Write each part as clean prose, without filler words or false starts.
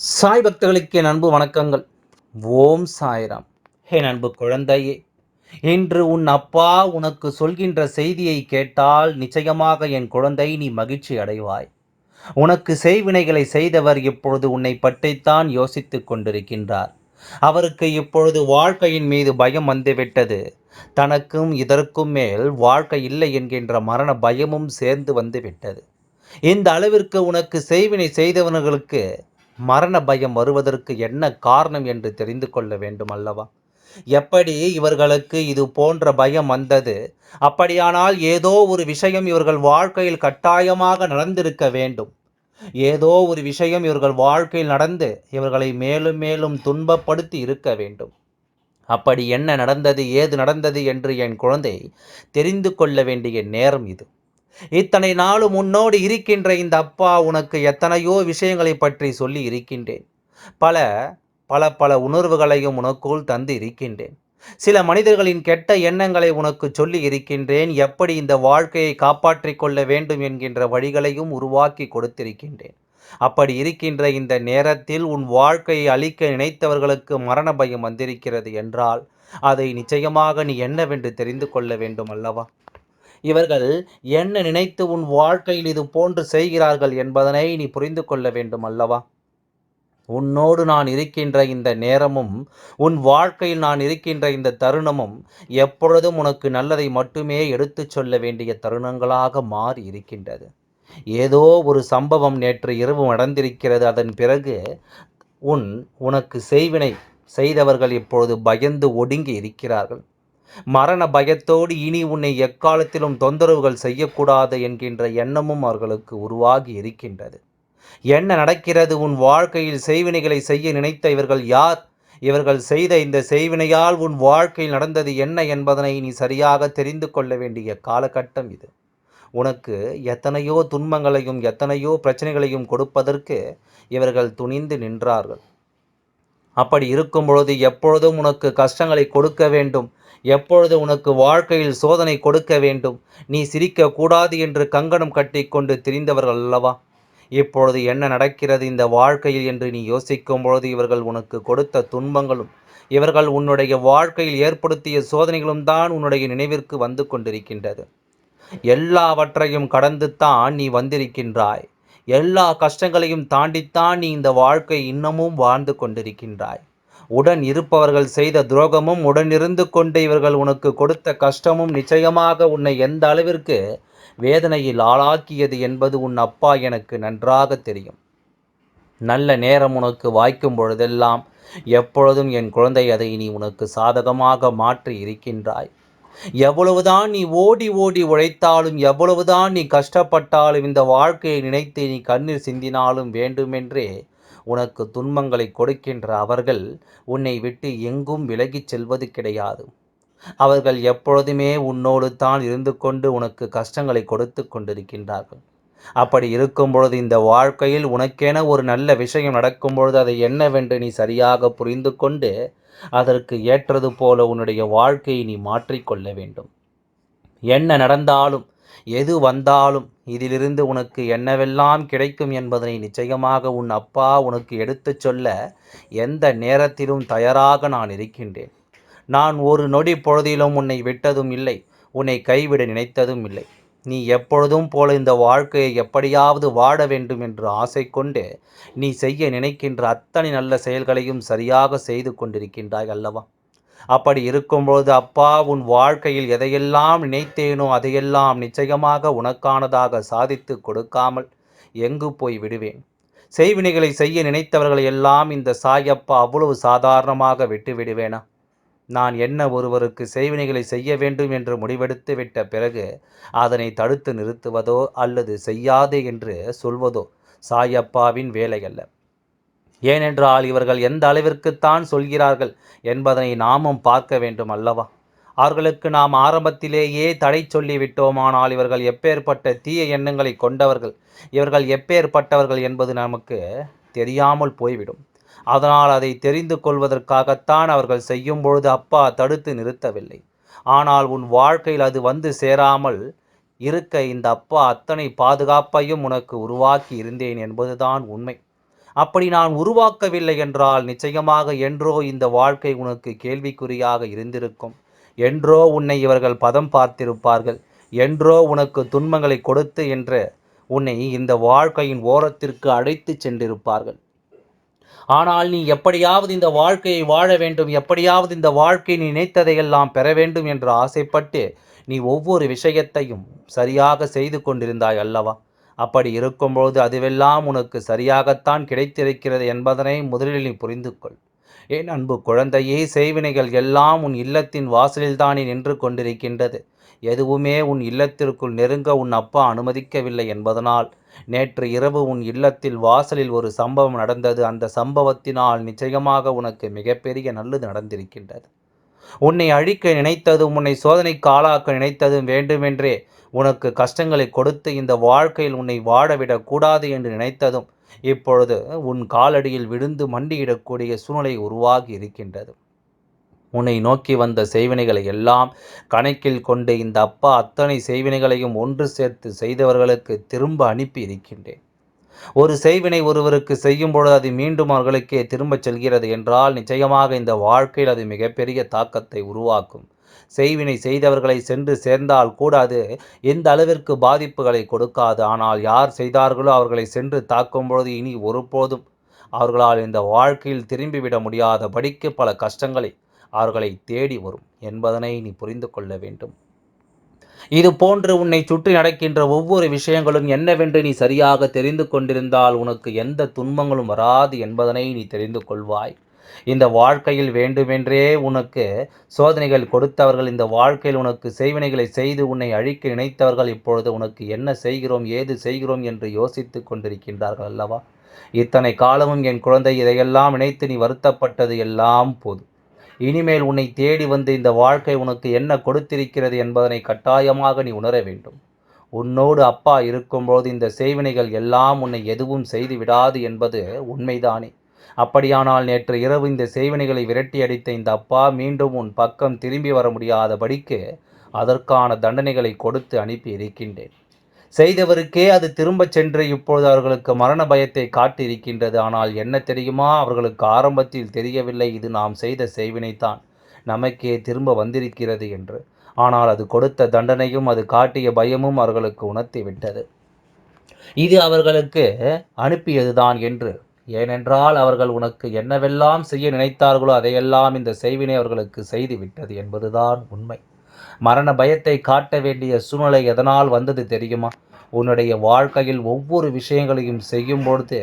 சாய் பக்தர்களுக்கு என் அன்பு வணக்கங்கள். ஓம் சாய்ராம். என் அன்பு குழந்தையே, இன்று உன் அப்பா உனக்கு சொல்கின்ற செய்தியை கேட்டால் நிச்சயமாக என் குழந்தை நீ மகிழ்ச்சி அடைவாய். உனக்கு செய்வினைகளை செய்தவர் இப்பொழுது உன்னை பற்றித்தான் யோசித்துக் கொண்டிருக்கின்றார். அவருக்கு இப்பொழுது வாழ்க்கையின் மீது பயம் வந்துவிட்டது. தனக்கும் இதற்கும் மேல் வாழ்க்கை இல்லை என்கின்ற மரண பயமும் சேர்ந்து வந்துவிட்டது. இந்த அளவிற்கு உனக்கு செய்வினை செய்தவர்களுக்கு மரண பயம் வருவதற்கு என்ன காரணம் என்று தெரிந்து கொள்ள வேண்டும் அல்லவா? எப்படி இவர்களுக்கு இது போன்ற பயம் வந்தது? அப்படியானால் ஏதோ ஒரு விஷயம் இவர்கள் வாழ்க்கையில் கட்டாயமாக நடந்திருக்க வேண்டும். ஏதோ ஒரு விஷயம் இவர்கள் வாழ்க்கையில் நடந்து இவர்களை மேலும் மேலும் துன்பப்படுத்தி இருக்க வேண்டும். அப்படி என்ன நடந்தது, ஏது நடந்தது என்று என் குழந்தை தெரிந்து கொள்ள வேண்டிய நேரம் இது. இத்தனை நாளும் உன்னோடு இருக்கின்ற இந்த அப்பா உனக்கு எத்தனையோ விஷயங்களை பற்றி சொல்லி இருக்கின்றேன். பல பல பல உணர்வுகளையும் உனக்குள் தந்து இருக்கின்றேன். சில மனிதர்களின் கெட்ட எண்ணங்களை உனக்கு சொல்லி இருக்கின்றேன். எப்படி இந்த வாழ்க்கையை காப்பாற்றிக் கொள்ள வேண்டும் என்கின்ற வழிகளையும் உருவாக்கி கொடுத்திருக்கின்றேன். அப்படி இருக்கின்ற இந்த நேரத்தில் உன் வாழ்க்கையை அழிக்க நினைத்தவர்களுக்கு மரண பயம் வந்திருக்கிறது என்றால் அதை நிச்சயமாக நீ என்னவென்று தெரிந்து கொள்ள வேண்டும் அல்லவா? இவர்கள் என்ன நினைத்து உன் வாழ்க்கையில் இது போன்று செய்கிறார்கள் என்பதனை நீ புரிந்து கொள்ள வேண்டும் அல்லவா? உன்னோடு நான் இருக்கின்ற இந்த நேரமும், உன் வாழ்க்கையில் நான் இருக்கின்ற இந்த தருணமும் எப்பொழுதும் உனக்கு நல்லதை மட்டுமே எடுத்துச் சொல்ல வேண்டிய தருணங்களாக மாறி இருக்கின்றது. ஏதோ ஒரு சம்பவம் நேற்று இரவு நடந்திருக்கிறது. அதன் பிறகு உனக்கு செய்வினை செய்தவர்கள் இப்பொழுது பயந்து ஒடுங்கி இருக்கிறார்கள். மரண பயத்தோடு இனி உன்னை எக்காலத்திலும் தொந்தரவுகள் செய்யக்கூடாது என்கின்ற எண்ணமும் அவர்களுக்கு உருவாகி இருக்கின்றது. என்ன நடக்கிறது உன் வாழ்க்கையில்? செய்வினைகளை செய்ய நினைத்த இவர்கள் யார்? இவர்கள் செய்த இந்த செய்வினையால் உன் வாழ்க்கையில் நடந்தது என்ன என்பதனை நீ சரியாக தெரிந்து கொள்ள வேண்டிய காலகட்டம் இது. உனக்கு எத்தனையோ துன்பங்களையும் எத்தனையோ பிரச்சனைகளையும் கொடுப்பதற்கு இவர்கள் துணிந்து நின்றார்கள். அப்படி இருக்கும் பொழுது எப்பொழுதும் உனக்கு கஷ்டங்களை கொடுக்க வேண்டும், எப்பொழுது உனக்கு வாழ்க்கையில் சோதனை கொடுக்க வேண்டும், நீ சிரிக்கக்கூடாது என்று கங்கணம் கட்டி கொண்டு திரிந்தவர்கள் அல்லவா? இப்பொழுது என்ன நடக்கிறது இந்த வாழ்க்கையில் என்று நீ யோசிக்கும் பொழுது இவர்கள் உனக்கு கொடுத்த துன்பங்களும் இவர்கள் உன்னுடைய வாழ்க்கையில் ஏற்படுத்திய சோதனைகளும் தான் உன்னுடைய நினைவிற்கு வந்து கொண்டிருக்கின்றது. எல்லாவற்றையும் கடந்து தான் நீ வந்திருக்கின்றாய். எல்லா கஷ்டங்களையும் தாண்டித்தான் நீ இந்த வாழ்க்கை இன்னமும் வாழ்ந்து கொண்டிருக்கின்றாய். உடன் இருப்பவர்கள் செய்த துரோகமும் உடனிருந்து கொண்டு இவர்கள் உனக்கு கொடுத்த கஷ்டமும் நிச்சயமாக உன்னை எந்த அளவிற்கு வேதனையில் ஆளாக்கியது என்பது உன் அப்பா எனக்கு நன்றாக தெரியும். நல்ல நேரம் உனக்கு வாய்க்கும் பொழுதெல்லாம் எப்பொழுதும் என் குழந்தை அதை நீ உனக்கு சாதகமாக மாற்றி இருக்கின்றாய். எவ்வளவுதான் நீ ஓடி ஓடி உழைத்தாலும், எவ்வளவுதான் நீ கஷ்டப்பட்டாலும், இந்த வாழ்க்கையை நினைத்து நீ கண்ணீர் சிந்தினாலும் வேண்டுமென்றே உனக்கு துன்பங்களை கொடுக்கின்ற அவர்கள் உன்னை விட்டு எங்கும் விலகிச் செல்வது கிடையாது. அவர்கள் எப்பொழுதுமே உன்னோடு தான் இருந்து கொண்டு உனக்கு கஷ்டங்களை கொடுத்து கொண்டிருக்கின்றார்கள். அப்படி இருக்கும் பொழுது இந்த வாழ்க்கையில் உனக்கென ஒரு நல்ல விஷயம் நடக்கும் பொழுது அதை என்னவென்று நீ சரியாக புரிந்து கொண்டு அதற்கு ஏற்றது போல உன்னுடைய வாழ்க்கையை நீ மாற்றிக்கொள்ள வேண்டும். என்ன நடந்தாலும் எது வந்தாலும் இதிலிருந்து உனக்கு என்னவெல்லாம் கிடைக்கும் என்பதனை நிச்சயமாக உன் அப்பா உனக்கு எடுத்துச் சொல்ல எந்த நேரத்திலும் தயாராக நான் இருக்கின்றேன். நான் ஒரு நொடி பொழுதிலும் உன்னை விட்டதும் இல்லை, உன்னை கைவிட நினைத்ததும் இல்லை. நீ எப்பொழுதும் போல இந்த வாழ்க்கையை எப்படியாவது வாழ வேண்டும் என்று ஆசை கொண்டு நீ செய்ய நினைக்கின்ற அத்தனை நல்ல செயல்களையும் சரியாக செய்து கொண்டிருக்கின்றாய் அல்லவா? அப்படி இருக்கும்பொழுது அப்பா உன் வாழ்க்கையில் எதையெல்லாம் நினைத்தேனோ அதையெல்லாம் நிச்சயமாக உனக்கானதாக சாதித்து கொடுக்காமல் எங்கு போய் விடுவேன்? செய்வினைகளை செய்ய நினைத்தவர்களை எல்லாம் இந்த சாயப்பா அவ்வளவு சாதாரணமாக விட்டு விடுவேனா? நான் என்ன ஒருவருக்கு செய்வினைகளை செய்ய வேண்டும் என்று முடிவெடுத்து விட்ட பிறகு அதனை தடுத்து நிறுத்துவதோ அல்லது செய்யாதே என்று சொல்வதோ சாயப்பாவின் வேலையல்ல. ஏனென்றால் இவர்கள் எந்த அளவிற்குத்தான் சொல்கிறார்கள் என்பதனை நாமும் பார்க்க வேண்டும் அல்லவா? அவர்களுக்கு நாம் ஆரம்பத்திலேயே தடை சொல்லிவிட்டோமானால் இவர்கள் எப்பேற்பட்ட தீய எண்ணங்களை கொண்டவர்கள், இவர்கள் எப்பேற்பட்டவர்கள் என்பது நமக்கு தெரியாமல் போய்விடும். அதனால் அதை தெரிந்து கொள்வதற்காகத்தான் அவர்கள் செய்யும் பொழுது அப்பா தடுத்து நிறுத்தவில்லை. ஆனால் உன் வாழ்க்கையில் அது வந்து சேராமல் இருக்க இந்த அப்பா அத்தனை பாதுகாப்பையும் உனக்கு உருவாக்கி இருந்தேன் என்பதுதான் உண்மை. அப்படி நான் உருவாக்கவில்லை என்றால் நிச்சயமாக என்றோ இந்த வாழ்க்கை உனக்கு கேள்விக்குறியாக இருந்திருக்கும். என்றோ உன்னை இவர்கள் பதம் பார்த்திருப்பார்கள். என்றோ உனக்கு துன்பங்களை கொடுத்து என்று உன்னை இந்த வாழ்க்கையின் ஓரத்திற்கு அழைத்துச் சென்றிருப்பார்கள். ஆனால் நீ எப்படியாவது இந்த வாழ்க்கையை வாழ வேண்டும், எப்படியாவது இந்த வாழ்க்கை நீ நினைத்ததையெல்லாம் பெற வேண்டும் என்று ஆசைப்பட்டு நீ ஒவ்வொரு விஷயத்தையும் சரியாக செய்து கொண்டிருந்தாய் அல்லவா? அப்படி இருக்கும்பொழுது அதுவெல்லாம் உனக்கு சரியாகத்தான் கிடைத்திருக்கிறது என்பதனை முதலில் நீ புரிந்து கொள். என் அன்பு குழந்தையே, செய்வினைகள் எல்லாம் உன் இல்லத்தின் வாசலில்தானே நின்று கொண்டிருக்கின்றது. எதுவுமே உன் இல்லத்திற்குள் நெருங்க உன் அப்பா அனுமதிக்கவில்லை என்பதனால் நேற்று இரவு உன் இல்லத்தில் வாசலில் ஒரு சம்பவம் நடந்தது. அந்த சம்பவத்தினால் நிச்சயமாக உனக்கு மிகப்பெரிய நல்லது நடந்திருக்கின்றது. உன்னை அழிக்க நினைத்ததும் உன்னை சோதனைக்கு ஆளாக்க நினைத்ததும் வேண்டுமென்றே உனக்கு கஷ்டங்களை கொடுத்து இந்த வாழ்க்கையில் உன்னை வாழவிடக் கூடாது என்று நினைத்ததும் இப்பொழுது உன் காலடியில் விழுந்து மண்டியிடக்கூடிய சூழ்நிலை உருவாகி இருக்கின்றது. உன்னை நோக்கி வந்த செய்வினைகளை எல்லாம் கணக்கில் கொண்டு இந்த அப்பா அத்தனை செய்வினைகளையும் ஒன்று சேர்த்து செய்தவர்களுக்கு திரும்ப அனுப்பி இருக்கின்றேன். ஒரு செய்வினை ஒருவருக்கு செய்யும் பொழுது அது மீண்டும் அவர்களுக்கே திரும்பச் செல்கிறது என்றால் நிச்சயமாக இந்த வாழ்க்கையில் அது மிகப்பெரிய தாக்கத்தை உருவாக்கும். செய்வினை செய்தவர்களை சென்று சேர்ந்தால் கூட அது எந்த அளவிற்கு பாதிப்புகளை கொடுக்காது. ஆனால் யார் செய்தார்களோ அவர்களை சென்று தாக்கும் பொழுது இனி ஒருபோதும் அவர்களால் இந்த வாழ்க்கையில் திரும்பிவிட முடியாதபடிக்கு பல கஷ்டங்களை அவர்களை தேடி வரும் என்பதனை நீ புரிந்து கொள்ள வேண்டும். இது போன்று உன்னை சுற்றி நடக்கின்ற ஒவ்வொரு விஷயங்களும் என்னவென்று நீ சரியாக தெரிந்து கொண்டிருந்தால் உனக்கு எந்த துன்பங்களும் வராது என்பதனை நீ தெரிந்து கொள்வாய். இந்த வாழ்க்கையில் வேண்டுமென்றே உனக்கு சோதனைகள் கொடுத்தவர்கள், இந்த வாழ்க்கையில் உனக்கு செய்வினைகளை செய்து உன்னை அழிக்க நினைத்தவர்கள் இப்பொழுது உனக்கு என்ன செய்கிறோம், ஏது செய்கிறோம் என்று யோசித்து கொண்டிருக்கின்றார்கள் அல்லவா? இத்தனை காலமும் என் குழந்தை, இதையெல்லாம் நினைத்து நீ வருத்தப்பட்டது எல்லாம் போதும். இனிமேல் உன்னை தேடி வந்து இந்த வாழ்க்கை உனக்கு என்ன கொடுத்திருக்கிறது என்பதனை கட்டாயமாக நீ உணர வேண்டும். உன்னோடு அப்பா இருக்கும்போது இந்த செய்வினைகள் எல்லாம் உன்னை எதுவும் செய்து விடாது என்பது உண்மைதானே? அப்படியானால் நேற்று இரவு இந்த செய்வினைகளை விரட்டி அடித்த இந்த அப்பா மீண்டும் உன் பக்கம் திரும்பி வர முடியாதபடிக்கு அதற்கான தண்டனைகளை கொடுத்து அனுப்பி இருக்கின்றேன். செய்தவருக்கே அது திரும்பச் சென்று இப்பொழுது அவர்களுக்கு மரண பயத்தை காட்டி இருக்கின்றது. ஆனால் என்ன தெரியுமா? அவர்களுக்கு ஆரம்பத்தில் தெரியவில்லை இது நாம் செய்த செய்வினைத்தான் நமக்கே திரும்ப வந்திருக்கிறது என்று. ஆனால் அது கொடுத்த தண்டனையும் அது காட்டிய பயமும் அவர்களுக்கு உணர்த்தி விட்டது. இது அவர்களுக்கு அனுப்பியதுதான் என்று. ஏனென்றால் அவர்கள் உனக்கு என்னவெல்லாம் செய்ய நினைத்தார்களோ அதையெல்லாம் இந்த செய்வினை அவர்களுக்கு செய்து விட்டது என்பதுதான் உண்மை. மரண பயத்தை காட்ட வேண்டிய சூழ்நிலை எதனால் வந்தது தெரியுமா? உன்னுடைய வாழ்க்கையில் ஒவ்வொரு விஷயங்களையும் செய்யும் பொழுது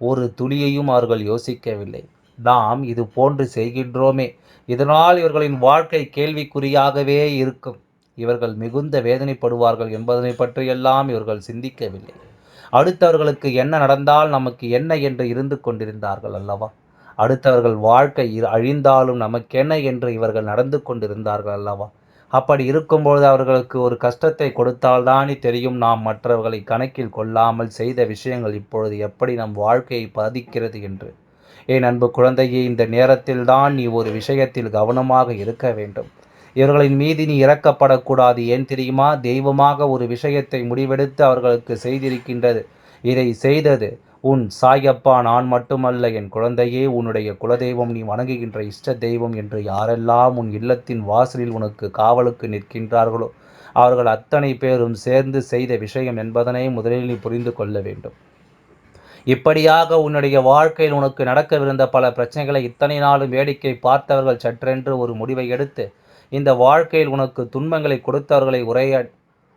ஒரு துளியையும் அவர்கள் யோசிக்கவில்லை. நாம் இது போன்று செய்கின்றோமே, இதனால் இவர்களின் வாழ்க்கை கேள்விக்குறியாகவே இருக்கும், இவர்கள் மிகுந்த வேதனைப்படுவார்கள் என்பதனை பற்றியெல்லாம் இவர்கள் சிந்திக்கவில்லை. அடுத்தவர்களுக்கு என்ன நடந்தால் நமக்கு என்ன என்று இருந்து கொண்டிருந்தார்கள் அல்லவா? அடுத்தவர்கள் வாழ்க்கை அழிந்தாலும் நமக்கென்ன என்று இவர்கள் நடந்து கொண்டிருந்தார்கள் அல்லவா? அப்படி இருக்கும்பொழுது அவர்களுக்கு ஒரு கஷ்டத்தை கொடுத்தால்தானே தெரியும் நாம் மற்றவர்களை கணக்கில் கொள்ளாமல் செய்த விஷயங்கள் இப்பொழுது எப்படி நம் வாழ்க்கையை பாதிக்கிறது என்று. என் அன்பு குழந்தையே, இந்த நேரத்தில்தான் நீ ஒரு விஷயத்தில் கவனமாக இருக்க வேண்டும். இவர்களின் மீது நீ இறக்கப்படக்கூடாது. ஏன் தெரியுமா? தெய்வமாக ஒரு விஷயத்தை முடிவெடுத்து அவர்களுக்கு செய்திருக்கின்றது. இதை செய்தது உன் சாயப்பா நான் மட்டுமல்ல என் குழந்தையே, உன்னுடைய குலதெய்வம், நீ வணங்குகின்ற இஷ்ட தெய்வம் என்று யாரெல்லாம் உன் இல்லத்தின் வாசலில் உனக்கு காவலுக்கு நிற்கின்றார்களோ அவர்கள் அத்தனை பேரும் சேர்ந்து செய்த விஷயம் என்பதனை முதலில் நீ புரிந்து கொள்ள வேண்டும். இப்படியாக உன்னுடைய வாழ்க்கையில் உனக்கு நடக்கவிருந்த பல பிரச்சனைகளை இத்தனை நாளும் வேடிக்கை பார்த்தவர்கள் சற்றென்று ஒரு முடிவை எடுத்து இந்த வாழ்க்கையில் உனக்கு துன்பங்களை கொடுத்தவர்களை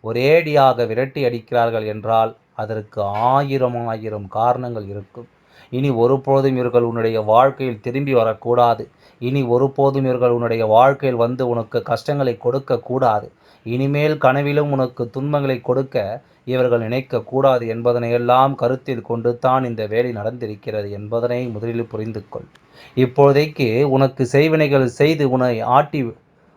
ஒரேடியாக விரட்டி அடிக்கிறார்கள் என்றால் அதற்கு ஆயிரம் காரணங்கள் இருக்கும். இனி ஒருபோதும் இவர்கள் உன்னுடைய வாழ்க்கையில் திரும்பி வரக்கூடாது. இனி ஒருபோதும் இவர்கள் உன்னுடைய வாழ்க்கையில் வந்து உனக்கு கஷ்டங்களை கொடுக்கக்கூடாது. இனிமேல் கனவிலும் உனக்கு துன்பங்களை கொடுக்க இவர்கள் நினைக்கக்கூடாது என்பதனையெல்லாம் கருத்தில் கொண்டு தான் இந்த வேலை நடந்திருக்கிறது என்பதனை முதலில் புரிந்து கொள். இப்போதைக்கு உனக்கு செய்வினைகள் செய்து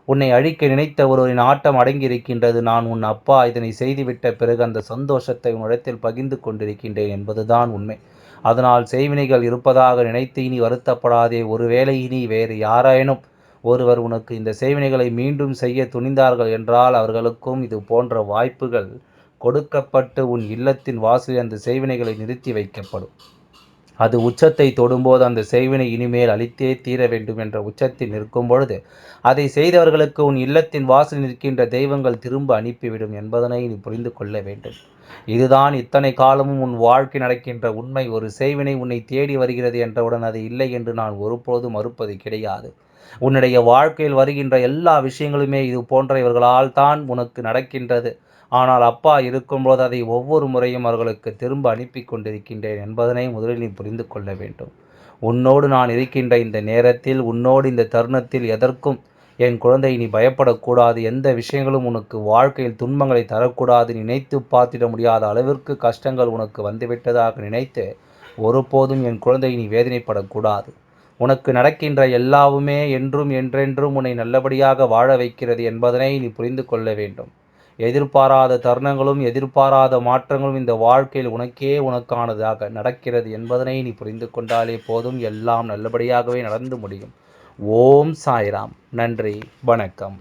உன்னை அழிக்க நினைத்த ஒருவரின் ஆட்டம் அடங்கியிருக்கின்றது. நான் உன் அப்பா இதனை செய்துவிட்ட பிறகு அந்த சந்தோஷத்தை உன்னிடத்தில் பகிர்ந்து கொண்டிருக்கின்றேன் என்பதுதான் உண்மை. அதனால் செய்வினைகள் இருப்பதாக நினைத்து இனி வருத்தப்படாதே. ஒருவேளை இனி வேறு யாரேனும் ஒருவர் உனக்கு இந்த செய்வினைகளை மீண்டும் செய்ய துணிந்தார்கள் என்றால் அவர்களுக்கும் இது போன்ற வாய்ப்புகள் கொடுக்கப்பட்டு உன் இல்லத்தின் வாசலில் அந்த செய்வினைகளை நிறுத்தி வைக்கப்படும். அது உச்சத்தை தொடும்போது அந்த செய்வினை இனிமேல் அழித்தே தீர வேண்டும் என்ற உச்சத்தில் நிற்கும் பொழுது, அதை செய்தவர்களுக்கு உன் இல்லத்தின் வாசலில் நிற்கின்ற தெய்வங்கள் திரும்ப அனுப்பிவிடும் என்பதனை நீ புரிந்து கொள்ள வேண்டும். இதுதான் இத்தனை காலமும் உன் வாழ்க்கை நடக்கின்ற உண்மை. ஒரு செய்வினை உன்னை தேடி வருகிறது என்றவுடன் அது இல்லை என்று நான் ஒருபோதும் மறுப்பது கிடையாது. உன்னுடைய வாழ்க்கையில் வருகின்ற எல்லா விஷயங்களுமே இது போன்ற இவர்களால் தான் உனக்கு நடக்கின்றது. ஆனால் அப்பா இருக்கும்போது அதை ஒவ்வொரு முறையும் அவர்களுக்கு திரும்ப அனுப்பி கொண்டிருக்கின்றேன் என்பதனை முதலில் நீ புரிந்து கொள்ள வேண்டும். உன்னோடு நான் இருக்கின்ற இந்த நேரத்தில், உன்னோடு இந்த தருணத்தில் எதற்கும் என் குழந்தை நீ பயப்படக்கூடாது. எந்த விஷயங்களும் உனக்கு வாழ்க்கையில் துன்பங்களை தரக்கூடாது. நினைத்து பார்த்திட முடியாத அளவிற்கு கஷ்டங்கள் உனக்கு வந்துவிட்டதாக நினைத்து ஒருபோதும் என் குழந்தை நீ வேதனைப்படக்கூடாது. உனக்கு நடக்கின்ற எல்லாவுமே என்றும் என்றென்றும் உன்னை நல்லபடியாக வாழ வைக்கிறது என்பதனை நீ புரிந்து கொள்ள வேண்டும். எதிர்பாராத தருணங்களும் எதிர்பாராத மாற்றங்களும் இந்த வாழ்க்கையில் உனக்கானதாக நடக்கிறது என்பதனை நீ புரிந்து கொண்டாலே போதும். எல்லாம் நல்லபடியாகவே நடந்து முடியும். ஓம் சாய்ராம். நன்றி. வணக்கம்.